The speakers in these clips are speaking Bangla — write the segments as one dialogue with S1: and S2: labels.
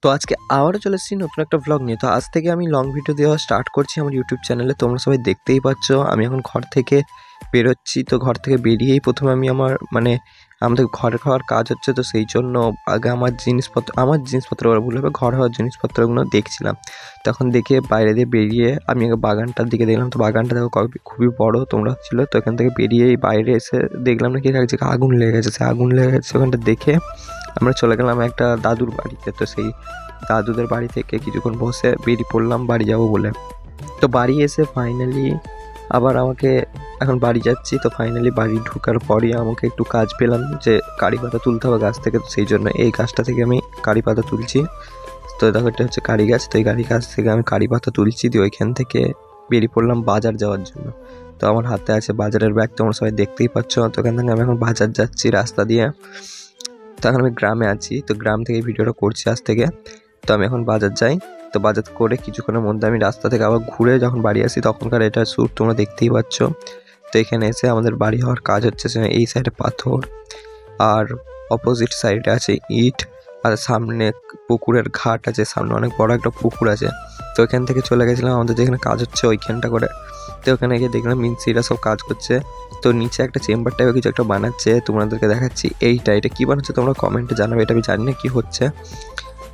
S1: তো আজকে আবারও চলে এসেছি নতুন একটা ভ্লগ নিয়ে। তো আজ থেকে আমি লং ভিডিও দেওয়া স্টার্ট করছি আমার ইউটিউব চ্যানেলে। তোমরা সবাই দেখতেই পাচ্ছ আমি এখন ঘর থেকে বেরোচ্ছি। তো ঘর থেকে বেরিয়েই প্রথমে আমি আমাদের ঘরে খাওয়ার কাজ হচ্ছে, তো সেই জন্য আগে আমার জিনিসপত্র ওরা ভুল হবে, ঘর হওয়ার জিনিসপত্রগুলো দেখছিলাম। তখন দেখে বাইরে দিয়ে বেরিয়ে আমি আগে বাগানটার দিকে দেখলাম। তো বাগানটা দেখো খুবই বড় তোমরা ছিল। তো এখান থেকে বেরিয়েই বাইরে এসে দেখলাম নাকি এক জায়গায় আগুন লেগে গেছে। সে আগুন লেগে গেছে ওখানটা দেখে আমরা চলে গেলাম একটা দাদুর বাড়িতে। তো সেই দাদুদের বাড়ি থেকে কিছুক্ষণ বসে বেরিয়ে পড়লাম বাড়ি যাব বলে। তো বাড়ি এসে ফাইনালি আবার এখন বাড়ি যাচ্ছি। তো ফাইনালি বাড়ি ঢোকার পরই আমাকে একটু কাজ পেলাম যে কারি পাতা তুলতে হবে গাছ থেকে। তো সেই জন্য এই গাছটা থেকে আমি কারি পাতা তুলছি। তো দেখো এটা হচ্ছে কারি গাছ। তো এই কারি গাছ থেকে আমি কারি পাতা তুলছি, দিয়ে ওইখান থেকে বেরিয়ে পড়লাম বাজার যাওয়ার জন্য। তো আমার হাতে আছে বাজারের ব্যাগ, তোমরা সবাই দেখতেই পাচ্ছ। তো ওখান থেকে আমি এখন বাজার যাচ্ছি রাস্তা দিয়ে। তো এখন আমি গ্রামে আছি, তো গ্রাম থেকে ভিডিওটা করছি আজ থেকে। তো আমি এখন বাজার যাই। তো বাজার করে কিছুক্ষণের মধ্যে আমি রাস্তা থেকে আবার ঘুরে যখন বাড়ি আসি তখনকার এটা শ্যুট তোমরা দেখতেই পাচ্ছ। তো এখানে এসে আমাদের বাড়ি হওয়ার কাজ হচ্ছে, এই সাইডে পাথর আর অপোজিট সাইডে আছে ইট, আর সামনে পুকুরের ঘাট আছে, সামনে অনেক বড় একটা পুকুর আছে। তো ওইখান থেকে চলে গেছিলাম আমাদের যেখানে কাজ হচ্ছে ওইখানটা করে। তো ওখানে গিয়ে দেখলাম মিস্ত্রিরা সব কাজ করছে। তো নিচে একটা চেম্বার টাইপের কিছু একটা বানাচ্ছে, তোমাদেরকে দেখাচ্ছি। এটা কী বানাচ্ছে তোমরা কমেন্টে জানাবে, এটা আমি জানি না কী হচ্ছে।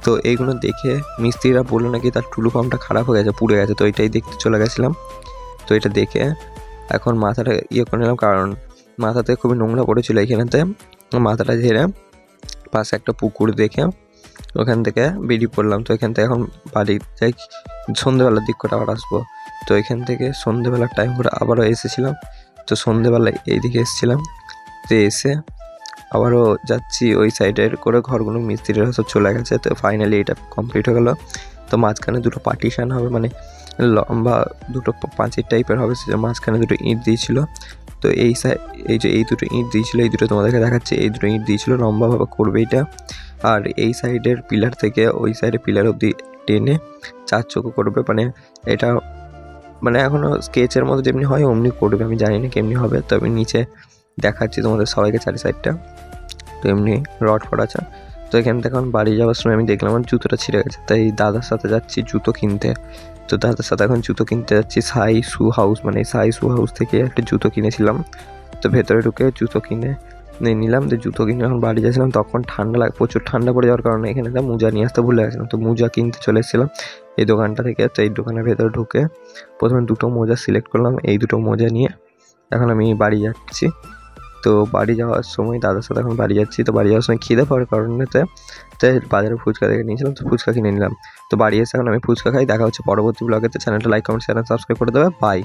S1: তো এইগুলো দেখে মিস্ত্রিরা বললো নাকি তার টুলু পাম্পটা খারাপ হয়ে গেছে, পুড়ে গেছে। তো এটাই দেখতে চলে গেছিলাম। তো এটা দেখে এখন মাথাটা করে নিলাম, কারণ মাথাতে খুবই নোংরা পড়েছিল এইখানেতে। মাথাটা ঝেড়ে পাশে একটা পুকুর দেখে ওখান থেকে বেরিয়ে পড়লাম। তো এখান থেকে এখন বাড়ি যাই, সন্ধ্যেবেলার দিক করে আবার আসবো। তো এখান থেকে সন্ধ্যেবেলার টাইম করে আবারও এসেছিলাম। তো সন্ধ্যেবেলায় এইদিকে এসেছিলাম, তো এসে আবারও যাচ্ছি ওই সাইডের করে ঘরগুলো মিস্ত্রিরা সব চলে গেছে। তো ফাইনালি এটা কমপ্লিট হয়ে গেলো। তো মাঝখানে দুটো পার্টিশান হবে, মানে লম্বা দুটো পাঁচির টাইপের হবে, সে মাঝখানে দুটো ইঁট দিয়েছিল। তো এই দুটো ইঁট দিয়েছিল, এই দুটো তোমাদেরকে দেখাচ্ছে। এই দুটো ইঁট দিয়েছিল লম্বাভাবে করবে এটা। আর এই সাইডের পিলার থেকে ওই সাইডের পিলার অবধি টেনে 4 চৌকো করবে, এটা এখনও স্কেচের মতো যেমনি হয় অমনি করবে, আমি জানি না কেমনি হবে। তো আমি নিচে দেখাচ্ছি তোমাদের সবাইকে চারি সাইডটা। তো এমনি রড ফড আছে। তো এখান থেকে এখন বাড়ি যাওয়ার সময় আমি দেখলাম আমার জুতোটা ছিঁড়ে গেছে, তাই দাদার সাথে যাচ্ছি জুতো কিনতে। তো দাদার সাথে এখন জুতো কিনতে যাচ্ছি সাই শু হাউস থেকে একটা জুতো কিনেছিলাম। তো ভেতরে ঢুকে জুতো কিনে নিলাম। তো জুতো কিনে এখন বাড়ি যাচ্ছিলাম, তখন প্রচুর ঠান্ডা পড়ে যাওয়ার কারণে এখানে একটা মোজা নিয়ে আসতে ভুলে গেছিলাম। তো মোজা কিনতে চলে এসেছিলাম এই দোকানটা থেকে। তো এই দোকানের ভেতরে ঢুকে প্রথমে দুটো মোজা সিলেক্ট করলাম, এই দুটো মোজা নিয়ে এখন আমি বাড়ি যাচ্ছি। তো বাড়ি যাওয়ার সময় দাদার সাথে এখন বাড়ি যাচ্ছি। তো বাড়ি যাওয়ার সময় খিদে পাওয়ার কারণেতে তাই বাজারে ফুচকা দেখে নিয়েছিলাম, তো ফুচকা কিনে নিলাম। তো বাড়ি এসে এখন আমি ফুচকা খাই। দেখা হচ্ছে পরবর্তী ব্লগেতে। চ্যানেলটা লাইক কমেন্ট শেয়ার সাবস্ক্রাইব করে দেবে। বাই।